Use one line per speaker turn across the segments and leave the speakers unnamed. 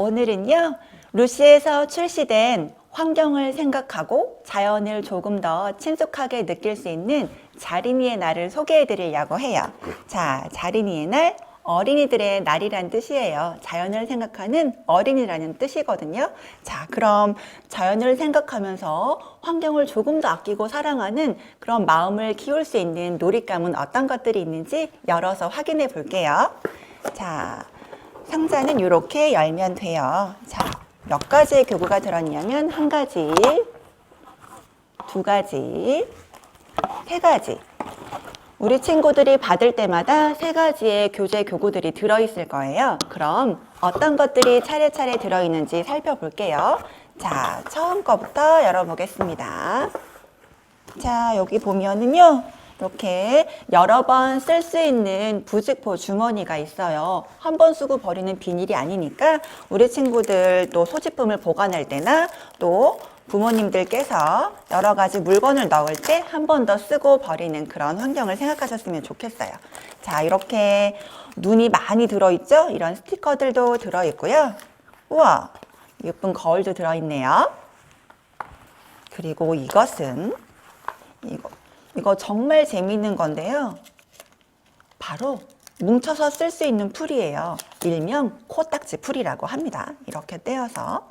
오늘은요, 루시에서 출시된 환경을 생각하고 자연을 조금 더 친숙하게 느낄 수 있는 자린이의 날을 소개해 드리려고 해요. 자, 자린이의 날, 어린이들의 날이란 뜻이에요. 자연을 생각하는 어린이라는 뜻이거든요. 자, 그럼 자연을 생각하면서 환경을 조금 더 아끼고 사랑하는 그런 마음을 키울 수 있는 놀잇감은 어떤 것들이 있는지 열어서 확인해 볼게요. 자, 상자는 이렇게 열면 돼요. 자, 몇 가지의 교구가 들었냐면 한 가지, 두 가지, 세 가지. 우리 친구들이 받을 때마다 세 가지의 교재 교구들이 들어있을 거예요. 그럼 어떤 것들이 차례차례 들어있는지 살펴볼게요. 자, 처음 거부터 열어보겠습니다. 자, 여기 보면은요, 이렇게 여러 번 쓸 수 있는 부직포 주머니가 있어요. 한 번 쓰고 버리는 비닐이 아니니까 우리 친구들 또 소지품을 보관할 때나 또 부모님들께서 여러 가지 물건을 넣을 때 한 번 더 쓰고 버리는 그런 환경을 생각하셨으면 좋겠어요. 자, 이렇게 눈이 많이 들어있죠? 이런 스티커들도 들어있고요. 우와, 예쁜 거울도 들어있네요. 그리고 이것은 이거 정말 재미있는 건데요. 바로 뭉쳐서 쓸 수 있는 풀이에요. 일명 코딱지 풀이라고 합니다. 이렇게 떼어서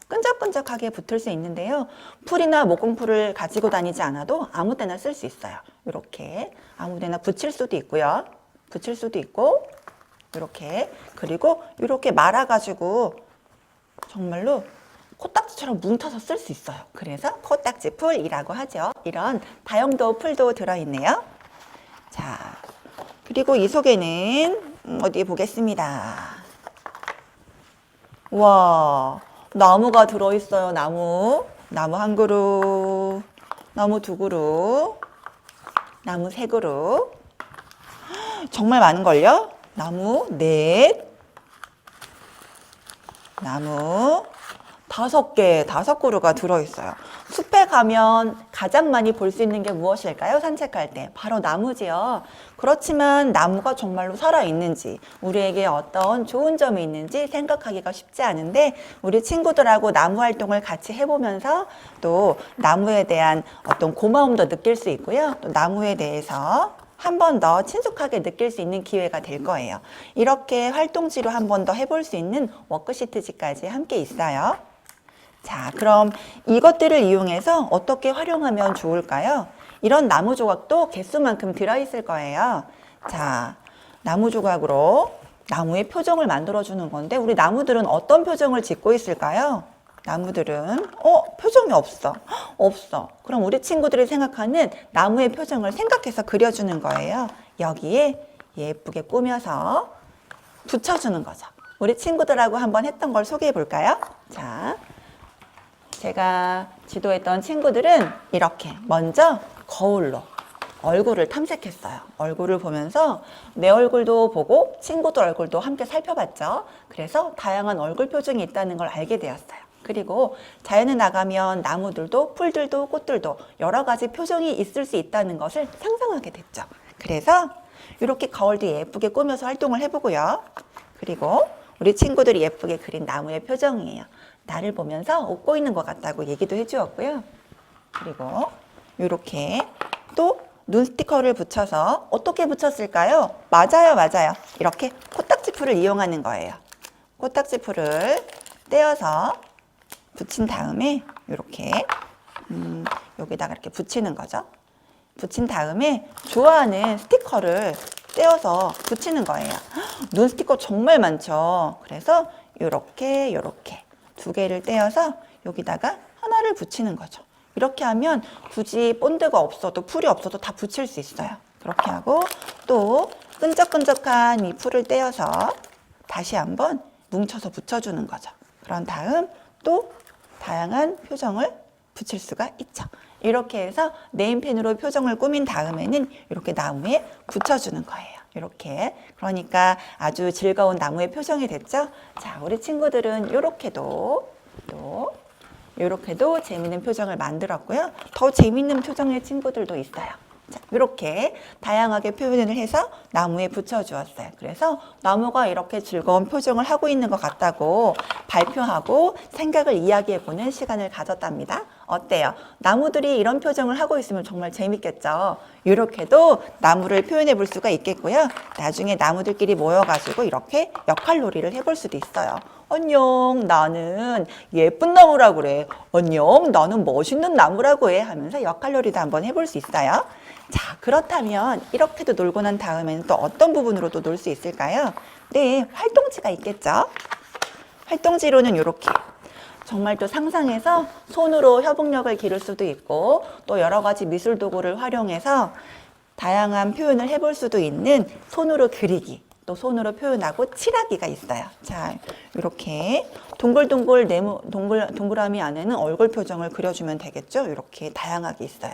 끈적끈적하게 붙을 수 있는데요. 풀이나 목공풀을 가지고 다니지 않아도 아무 때나 쓸 수 있어요. 이렇게 아무 데나 붙일 수도 있고요. 붙일 수도 있고 이렇게, 그리고 이렇게 말아가지고 정말로 코딱지처럼 뭉쳐서 쓸 수 있어요. 그래서 코딱지 풀이라고 하죠. 이런 다용도 풀도 들어있네요. 자, 그리고 이 속에는 어디 보겠습니다. 우와, 나무가 들어있어요. 나무 한 그루, 나무 두 그루, 나무 세 그루. 정말 많은걸요? 나무 넷, 나무 5개, 5그루가 들어있어요. 숲에 가면 가장 많이 볼 수 있는 게 무엇일까요? 산책할 때. 바로 나무지요. 그렇지만 나무가 정말로 살아있는지, 우리에게 어떤 좋은 점이 있는지 생각하기가 쉽지 않은데, 우리 친구들하고 나무 활동을 같이 해보면서 또 나무에 대한 어떤 고마움도 느낄 수 있고요. 또 나무에 대해서 한 번 더 친숙하게 느낄 수 있는 기회가 될 거예요. 이렇게 활동지로 한 번 더 해볼 수 있는 워크시트지까지 함께 있어요. 자, 그럼 이것들을 이용해서 어떻게 활용하면 좋을까요? 이런 나무 조각도 개수만큼 들어있을 거예요. 자, 나무 조각으로 나무의 표정을 만들어주는 건데, 우리 나무들은 어떤 표정을 짓고 있을까요? 나무들은 표정이 없어. 없어. 그럼 우리 친구들이 생각하는 나무의 표정을 생각해서 그려주는 거예요. 여기에 예쁘게 꾸며서 붙여주는 거죠. 우리 친구들하고 한번 했던 걸 소개해 볼까요? 자, 제가 지도했던 친구들은 이렇게 먼저 거울로 얼굴을 탐색했어요. 얼굴을 보면서 내 얼굴도 보고 친구들 얼굴도 함께 살펴봤죠. 그래서 다양한 얼굴 표정이 있다는 걸 알게 되었어요. 그리고 자연에 나가면 나무들도 풀들도 꽃들도 여러 가지 표정이 있을 수 있다는 것을 상상하게 됐죠. 그래서 이렇게 거울도 예쁘게 꾸며서 활동을 해보고요. 그리고 우리 친구들이 예쁘게 그린 나무의 표정이에요. 나를 보면서 웃고 있는 것 같다고 얘기도 해주었고요. 그리고 이렇게 또 눈 스티커를 붙여서 어떻게 붙였을까요? 맞아요. 이렇게 코딱지 풀을 이용하는 거예요. 코딱지 풀을 떼어서 붙인 다음에 이렇게 여기다가 이렇게 붙이는 거죠. 붙인 다음에 좋아하는 스티커를 떼어서 붙이는 거예요. 눈 스티커 정말 많죠. 그래서 이렇게 2개를 떼어서 여기다가 하나를 붙이는 거죠. 이렇게 하면 굳이 본드가 없어도 풀이 없어도 다 붙일 수 있어요. 그렇게 하고 또 끈적끈적한 이 풀을 떼어서 다시 한번 뭉쳐서 붙여주는 거죠. 그런 다음 또 다양한 표정을 붙일 수가 있죠. 이렇게 해서 네임펜으로 표정을 꾸민 다음에는 이렇게 나무에 붙여주는 거예요. 이렇게. 그러니까 아주 즐거운 나무의 표정이 됐죠. 자, 우리 친구들은 이렇게도 재밌는 표정을 만들었고요. 더 재밌는 표정의 친구들도 있어요. 자, 이렇게 다양하게 표현을 해서 나무에 붙여주었어요. 그래서 나무가 이렇게 즐거운 표정을 하고 있는 것 같다고 발표하고 생각을 이야기해보는 시간을 가졌답니다. 어때요? 나무들이 이런 표정을 하고 있으면 정말 재밌겠죠? 이렇게도 나무를 표현해 볼 수가 있겠고요. 나중에 나무들끼리 모여가지고 이렇게 역할놀이를 해볼 수도 있어요. 안녕, 나는 예쁜 나무라고 그래. 안녕, 나는 멋있는 나무라고 해. 하면서 역할놀이도 한번 해볼 수 있어요. 자, 그렇다면 이렇게도 놀고 난 다음에는 또 어떤 부분으로 또 놀 수 있을까요? 네, 활동지가 있겠죠? 활동지로는 이렇게 정말 또 상상해서 손으로 협응력을 기를 수도 있고 또 여러 가지 미술 도구를 활용해서 다양한 표현을 해볼 수도 있는 손으로 그리기, 또 손으로 표현하고 칠하기가 있어요. 자, 이렇게 동그라미 안에는 얼굴 표정을 그려주면 되겠죠? 이렇게 다양하게 있어요.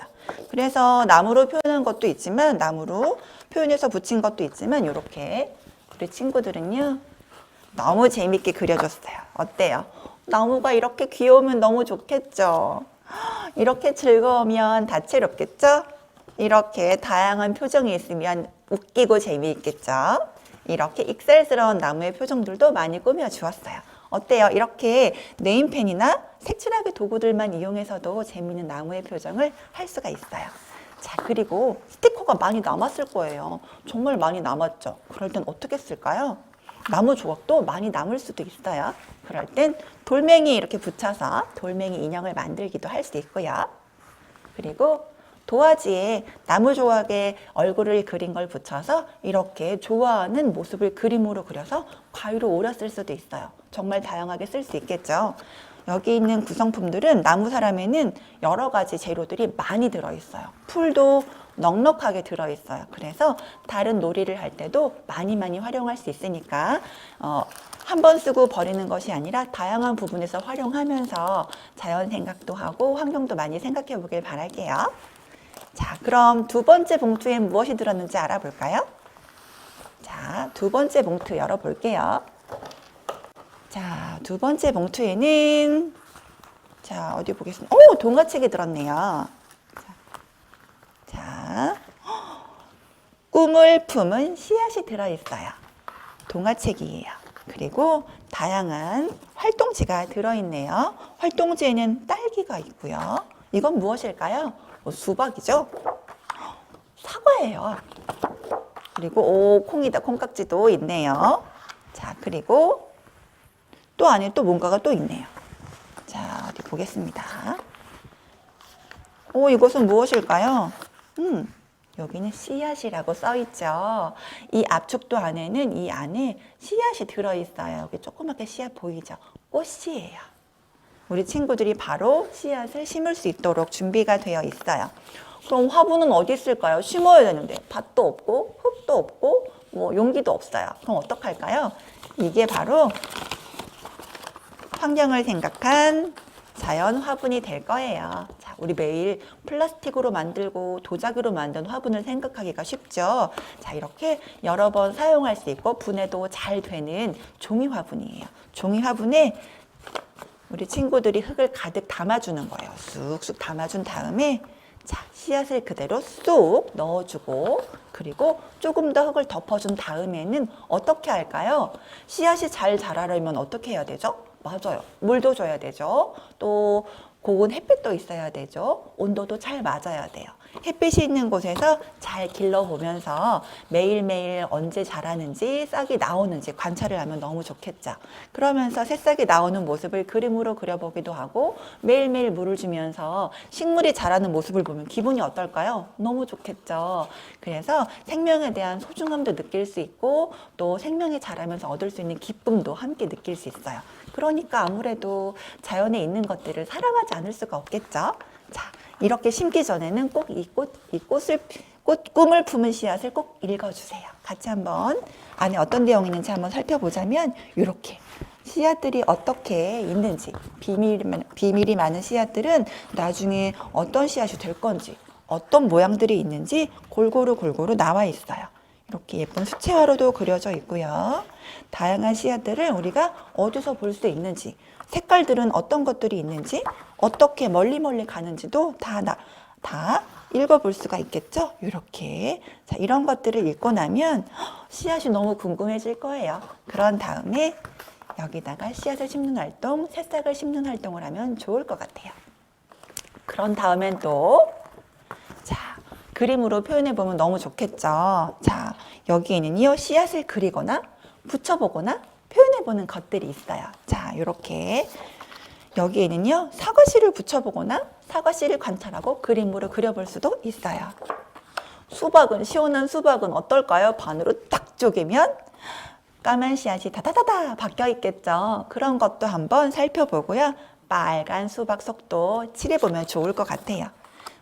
그래서 나무로 표현한 것도 있지만 나무로 표현해서 붙인 것도 있지만 이렇게 우리 친구들은요 너무 재밌게 그려줬어요. 어때요? 나무가 이렇게 귀여우면 너무 좋겠죠? 이렇게 즐거우면 다채롭겠죠? 이렇게 다양한 표정이 있으면 웃기고 재미있겠죠? 이렇게 익살스러운 나무의 표정들도 많이 꾸며주었어요. 어때요? 이렇게 네임펜이나 색칠하기 도구들만 이용해서도 재미있는 나무의 표정을 할 수가 있어요. 자, 그리고 스티커가 많이 남았을 거예요. 정말 많이 남았죠? 그럴 땐 어떻게 쓸까요? 나무 조각도 많이 남을 수도 있어요. 그럴 땐 돌멩이 이렇게 붙여서 돌멩이 인형을 만들기도 할 수 있고요. 그리고 도화지에 나무 조각에 얼굴을 그린 걸 붙여서 이렇게 좋아하는 모습을 그림으로 그려서 가위로 오려 쓸 수도 있어요. 정말 다양하게 쓸 수 있겠죠. 여기 있는 구성품들은 나무 사람에는 여러 가지 재료들이 많이 들어있어요. 풀도 넉넉하게 들어있어요. 그래서 다른 놀이를 할 때도 많이 활용할 수 있으니까 한 번 쓰고 버리는 것이 아니라 다양한 부분에서 활용하면서 자연 생각도 하고 환경도 많이 생각해 보길 바랄게요. 자, 그럼 두 번째 봉투에 무엇이 들었는지 알아볼까요? 자, 두 번째 봉투 열어볼게요. 자, 두 번째 봉투에는 자, 어디 보겠습니다. 오, 동화책이 들었네요. 자, 꿈을 품은 씨앗이 들어있어요. 동화책이에요. 그리고 다양한 활동지가 들어있네요. 활동지에는 딸기가 있고요. 이건 무엇일까요? 수박이죠? 사과예요. 그리고 콩이다. 콩깍지도 있네요. 자, 그리고 또 안에 또 뭔가가 또 있네요. 자, 어디 보겠습니다. 이것은 무엇일까요? 여기는 씨앗이라고 써 있죠. 이 압축도 안에는 이 안에 씨앗이 들어있어요. 여기 조그맣게 씨앗 보이죠? 꽃이에요. 우리 친구들이 바로 씨앗을 심을 수 있도록 준비가 되어 있어요. 그럼 화분은 어디 있을까요? 심어야 되는데 밭도 없고 흙도 없고 뭐 용기도 없어요. 그럼 어떡할까요? 이게 바로 환경을 생각한 자연 화분이 될 거예요. 자, 우리 매일 플라스틱으로 만들고 도자기로 만든 화분을 생각하기가 쉽죠. 자, 이렇게 여러 번 사용할 수 있고 분해도 잘 되는 종이 화분이에요. 종이 화분에 우리 친구들이 흙을 가득 담아주는 거예요. 쑥쑥 담아준 다음에 자, 씨앗을 그대로 쏙 넣어주고 그리고 조금 더 흙을 덮어준 다음에는 어떻게 할까요? 씨앗이 잘 자라려면 어떻게 해야 되죠? 맞아요. 물도 줘야 되죠. 또 고운 햇빛도 있어야 되죠. 온도도 잘 맞아야 돼요. 햇빛이 있는 곳에서 잘 길러보면서 매일매일 언제 자라는지 싹이 나오는지 관찰을 하면 너무 좋겠죠. 그러면서 새싹이 나오는 모습을 그림으로 그려보기도 하고 매일매일 물을 주면서 식물이 자라는 모습을 보면 기분이 어떨까요? 너무 좋겠죠. 그래서 생명에 대한 소중함도 느낄 수 있고 또 생명이 자라면서 얻을 수 있는 기쁨도 함께 느낄 수 있어요. 그러니까 아무래도 자연에 있는 것들을 사랑하지 않을 수가 없겠죠. 자, 이렇게 심기 전에는 꼭 꿈을 품은 씨앗을 꼭 읽어주세요. 같이 한번 안에 어떤 내용이 있는지 한번 살펴보자면 이렇게 씨앗들이 어떻게 있는지 비밀이 많은 씨앗들은 나중에 어떤 씨앗이 될 건지 어떤 모양들이 있는지 골고루 나와 있어요. 이렇게 예쁜 수채화로도 그려져 있고요. 다양한 씨앗들을 우리가 어디서 볼 수 있는지 색깔들은 어떤 것들이 있는지 어떻게 멀리 가는지도 다 읽어볼 수가 있겠죠. 이렇게 자, 이런 것들을 읽고 나면 씨앗이 너무 궁금해질 거예요. 그런 다음에 여기다가 씨앗을 심는 활동, 새싹을 심는 활동을 하면 좋을 것 같아요. 그런 다음엔 또, 자, 그림으로 표현해 보면 너무 좋겠죠. 자, 여기에는요, 씨앗을 그리거나 붙여보거나 표현해 보는 것들이 있어요. 자, 이렇게. 여기에는요, 사과씨를 붙여보거나 사과씨를 관찰하고 그림으로 그려볼 수도 있어요. 수박은, 시원한 수박은 어떨까요? 반으로 딱 쪼개면 까만 씨앗이 다다다다 박혀 있겠죠. 그런 것도 한번 살펴보고요. 빨간 수박 속도 칠해보면 좋을 것 같아요.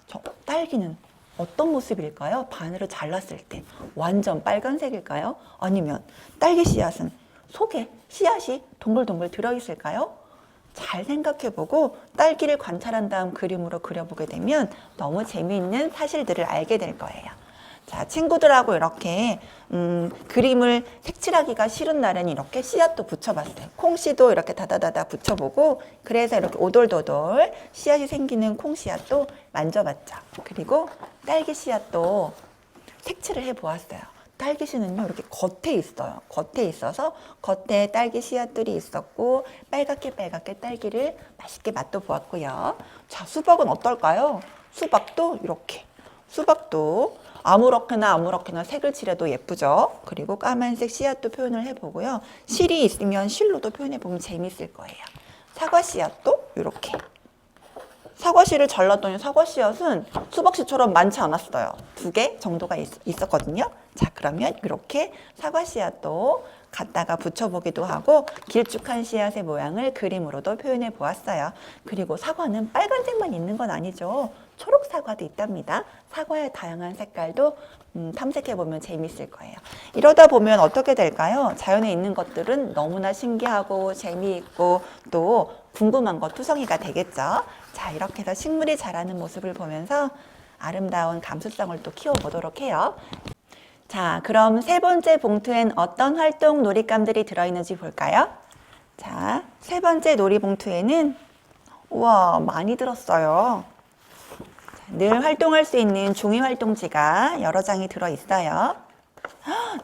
저 딸기는 어떤 모습일까요? 반으로 잘랐을 때 완전 빨간색일까요? 아니면 딸기 씨앗은 속에 씨앗이 동글동글 들어있을까요? 잘 생각해보고 딸기를 관찰한 다음 그림으로 그려보게 되면 너무 재미있는 사실들을 알게 될 거예요. 자, 친구들하고 이렇게 그림을 색칠하기가 싫은 날엔 이렇게 씨앗도 붙여봤어요. 콩씨도 이렇게 다다다다 붙여보고, 그래서 이렇게 오돌도돌 씨앗이 생기는 콩 씨앗도 만져봤죠. 그리고 딸기 씨앗도 색칠을 해보았어요. 딸기 씨는요, 이렇게 겉에 있어요. 겉에 있어서 겉에 딸기 씨앗들이 있었고, 빨갛게 딸기를 맛있게 맛도 보았고요. 자, 수박은 어떨까요? 수박도 이렇게. 수박도 아무렇게나 색을 칠해도 예쁘죠. 그리고 까만색 씨앗도 표현을 해보고요. 실이 있으면 실로도 표현해보면 재밌을 거예요. 사과 씨앗도 이렇게. 사과 씨를 잘랐더니 사과 씨앗은 수박 씨처럼 많지 않았어요. 2개 정도가 있었거든요. 자, 그러면 이렇게 사과 씨앗도 갖다가 붙여보기도 하고 길쭉한 씨앗의 모양을 그림으로도 표현해 보았어요. 그리고 사과는 빨간색만 있는 건 아니죠. 초록 사과도 있답니다. 사과의 다양한 색깔도 탐색해보면 재미있을 거예요. 이러다 보면 어떻게 될까요? 자연에 있는 것들은 너무나 신기하고 재미있고 또 궁금한 것 투성이가 되겠죠. 자, 이렇게 해서 식물이 자라는 모습을 보면서 아름다운 감수성을 또 키워보도록 해요. 자, 그럼 3번째 봉투엔 어떤 활동 놀잇감들이 들어있는지 볼까요? 자, 3번째 놀이봉투에는 우와, 많이 들었어요. 늘 활동할 수 있는 종이 활동지가 여러 장이 들어있어요.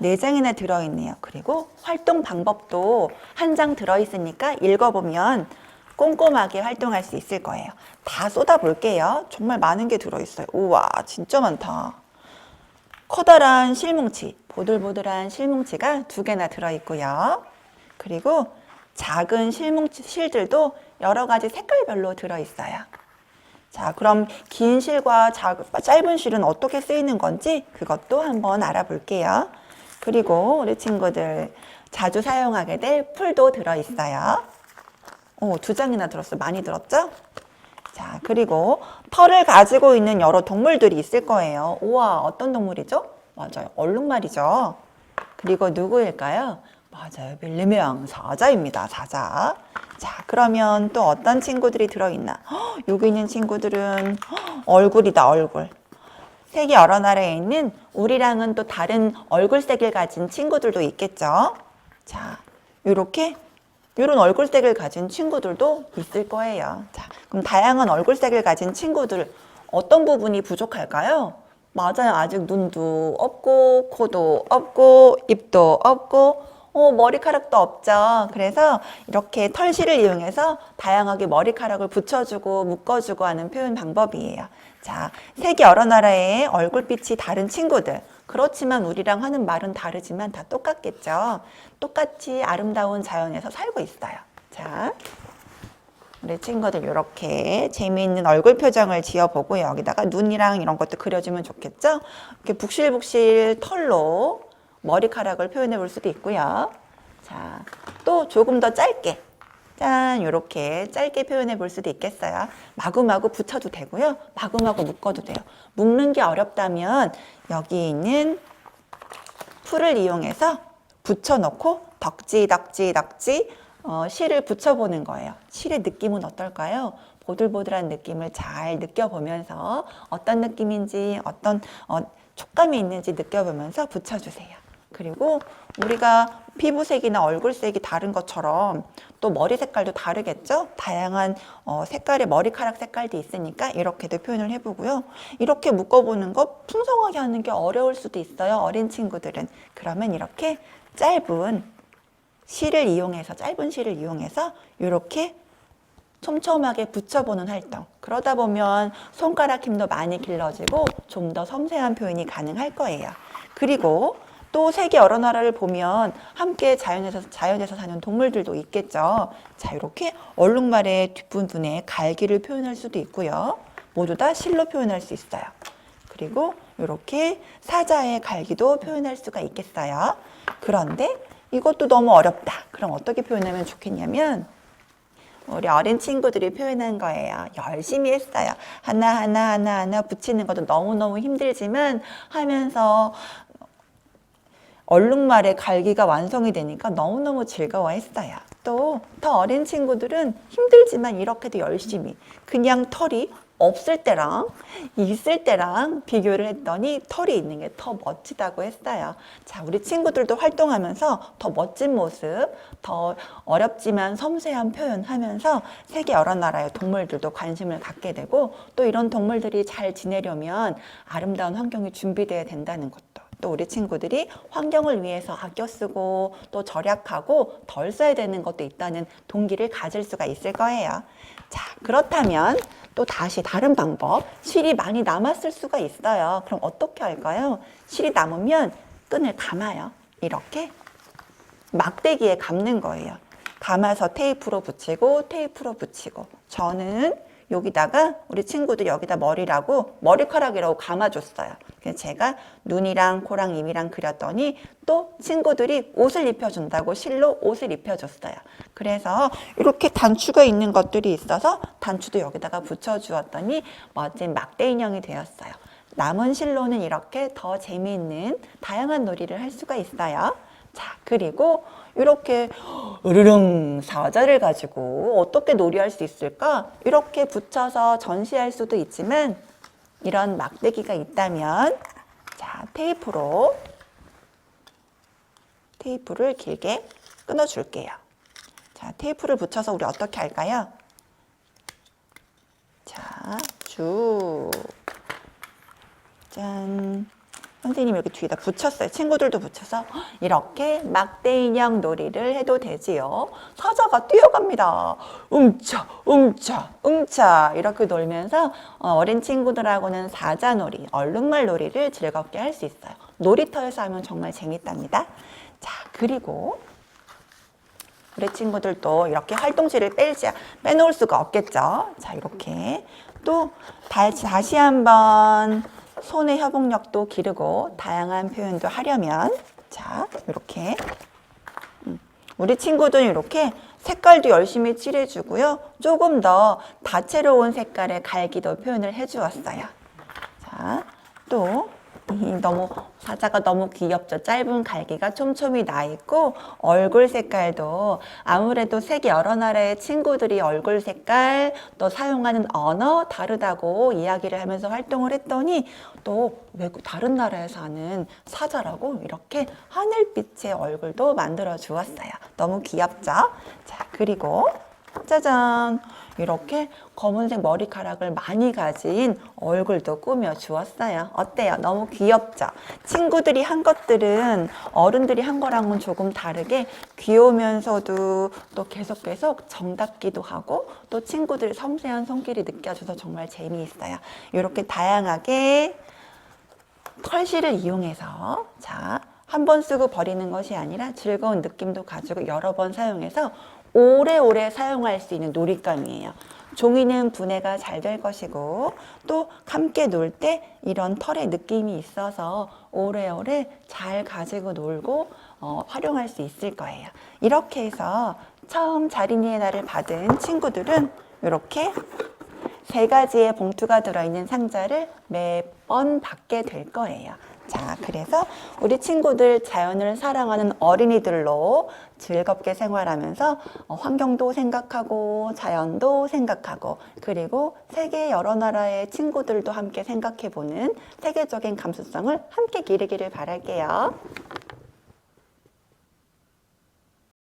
4장이나 들어있네요. 그리고 활동 방법도 한 장 들어있으니까 읽어보면 꼼꼼하게 활동할 수 있을 거예요. 다 쏟아볼게요. 정말 많은 게 들어있어요. 우와, 진짜 많다. 커다란 실뭉치, 보들보들한 실뭉치가 2개나 들어있고요. 그리고 작은 실들도 여러 가지 색깔별로 들어있어요. 자, 그럼 긴 실과 짧은 실은 어떻게 쓰이는 건지 그것도 한번 알아볼게요. 그리고 우리 친구들 자주 사용하게 될 풀도 들어있어요. 2장이나 들었어요. 많이 들었죠? 자, 그리고 털을 가지고 있는 여러 동물들이 있을 거예요. 우와, 어떤 동물이죠? 맞아요. 얼룩말이죠. 그리고 누구일까요? 맞아요. 일명 사자입니다. 사자. 자, 그러면 또 어떤 친구들이 들어있나? 여기 있는 친구들은 얼굴이다, 얼굴. 색이 여러 나라에 있는 우리랑은 또 다른 얼굴색을 가진 친구들도 있겠죠. 자, 이런 얼굴색을 가진 친구들도 있을 거예요. 자, 그럼 다양한 얼굴색을 가진 친구들 어떤 부분이 부족할까요? 맞아요. 아직 눈도 없고 코도 없고 입도 없고 머리카락도 없죠. 그래서 이렇게 털실을 이용해서 다양하게 머리카락을 붙여주고 묶어주고 하는 표현 방법이에요. 자, 세계 여러 나라의 얼굴빛이 다른 친구들. 그렇지만 우리랑 하는 말은 다르지만 다 똑같겠죠. 똑같이 아름다운 자연에서 살고 있어요. 자, 우리 친구들 이렇게 재미있는 얼굴 표정을 지어보고 여기다가 눈이랑 이런 것도 그려주면 좋겠죠. 이렇게 북실북실 털로 머리카락을 표현해 볼 수도 있고요. 자, 또 조금 더 짧게 짠, 이렇게 짧게 표현해 볼 수도 있겠어요. 마구마구 붙여도 되고요. 마구마구 묶어도 돼요. 묶는 게 어렵다면 여기 있는 풀을 이용해서 붙여놓고 덕지 실을 붙여보는 거예요. 실의 느낌은 어떨까요? 보들보들한 느낌을 잘 느껴보면서 어떤 느낌인지 어떤 촉감이 있는지 느껴보면서 붙여주세요. 그리고 우리가 피부색이나 얼굴색이 다른 것처럼 또 머리 색깔도 다르겠죠? 다양한 색깔의 머리카락 색깔도 있으니까 이렇게도 표현을 해보고요. 이렇게 묶어보는 거 풍성하게 하는 게 어려울 수도 있어요. 어린 친구들은. 그러면 이렇게 짧은 실을 이용해서, 짧은 실을 이용해서 이렇게 촘촘하게 붙여보는 활동. 그러다 보면 손가락 힘도 많이 길러지고 좀 더 섬세한 표현이 가능할 거예요. 그리고 또 세계 여러 나라를 보면 함께 자연에서 사는 동물들도 있겠죠. 자, 이렇게 얼룩말의 뒷부분에 갈기를 표현할 수도 있고요. 모두 다 실로 표현할 수 있어요. 그리고 이렇게 사자의 갈기도 표현할 수가 있겠어요. 그런데 이것도 너무 어렵다. 그럼 어떻게 표현하면 좋겠냐면 우리 어린 친구들이 표현한 거예요. 열심히 했어요. 하나 붙이는 것도 너무너무 힘들지만 하면서 얼룩말의 갈기가 완성이 되니까 너무너무 즐거워했어요. 또 더 어린 친구들은 힘들지만 이렇게도 열심히 그냥 털이 없을 때랑 있을 때랑 비교를 했더니 털이 있는 게 더 멋지다고 했어요. 자, 우리 친구들도 활동하면서 더 멋진 모습, 더 어렵지만 섬세한 표현하면서 세계 여러 나라의 동물들도 관심을 갖게 되고 또 이런 동물들이 잘 지내려면 아름다운 환경이 준비되어야 된다는 것도 또 우리 친구들이 환경을 위해서 아껴 쓰고 또 절약하고 덜 써야 되는 것도 있다는 동기를 가질 수가 있을 거예요. 자, 그렇다면 또 다시 다른 방법, 실이 많이 남았을 수가 있어요. 그럼 어떻게 할까요? 실이 남으면 끈을 감아요. 이렇게 막대기에 감는 거예요. 감아서 테이프로 붙이고 테이프로 붙이고 저는 여기다가 우리 친구들 여기다 머리카락이라고 감아줬어요. 그래서 제가 눈이랑 코랑 입이랑 그렸더니 또 친구들이 옷을 입혀준다고 실로 옷을 입혀줬어요. 그래서 이렇게 단추가 있는 것들이 있어서 단추도 여기다가 붙여주었더니 멋진 막대 인형이 되었어요. 남은 실로는 이렇게 더 재미있는 다양한 놀이를 할 수가 있어요. 자, 그리고 이렇게 으르릉 사자를 가지고 어떻게 놀이할 수 있을까? 이렇게 붙여서 전시할 수도 있지만 이런 막대기가 있다면 자, 테이프를 길게 끊어줄게요. 자, 테이프를 붙여서 우리 어떻게 할까요? 자, 쭉 짠. 선생님이 이렇게 뒤에다 붙였어요. 친구들도 붙여서 이렇게 막대 인형 놀이를 해도 되지요. 사자가 뛰어갑니다. 응차, 응차, 응차 이렇게 놀면서 어린 친구들하고는 사자놀이, 얼룩말 놀이를 즐겁게 할 수 있어요. 놀이터에서 하면 정말 재밌답니다. 자, 그리고 우리 친구들도 이렇게 활동실을 빼놓을 수가 없겠죠. 자, 이렇게 또 다시 한번 손의 협응력도 기르고 다양한 표현도 하려면 자, 이렇게 우리 친구들은 이렇게 색깔도 열심히 칠해주고요. 조금 더 다채로운 색깔의 갈기도 표현을 해주었어요. 자, 또 사자가 너무 귀엽죠. 짧은 갈기가 촘촘히 나 있고 얼굴 색깔도 아무래도 세계 여러 나라의 친구들이 얼굴 색깔 또 사용하는 언어 다르다고 이야기를 하면서 활동을 했더니 또 다른 나라에 사는 사자라고 이렇게 하늘빛의 얼굴도 만들어 주었어요. 너무 귀엽죠? 자, 그리고 짜잔! 이렇게 검은색 머리카락을 많이 가진 얼굴도 꾸며 주었어요. 어때요? 너무 귀엽죠? 친구들이 한 것들은 어른들이 한 거랑은 조금 다르게 귀여우면서도 또 계속 정답기도 하고 또 친구들의 섬세한 손길이 느껴져서 정말 재미있어요. 이렇게 다양하게 털실을 이용해서 자, 한 번 쓰고 버리는 것이 아니라 즐거운 느낌도 가지고 여러 번 사용해서 오래오래 사용할 수 있는 놀잇감이에요. 종이는 분해가 잘 될 것이고 또 함께 놀 때 이런 털의 느낌이 있어서 오래오래 잘 가지고 놀고 활용할 수 있을 거예요. 이렇게 해서 처음 자린이의 날을 받은 친구들은 이렇게 3가지의 봉투가 들어있는 상자를 매번 받게 될 거예요. 자, 그래서 우리 친구들 자연을 사랑하는 어린이들로 즐겁게 생활하면서 환경도 생각하고 자연도 생각하고 그리고 세계 여러 나라의 친구들도 함께 생각해보는 세계적인 감수성을 함께 기르기를 바랄게요.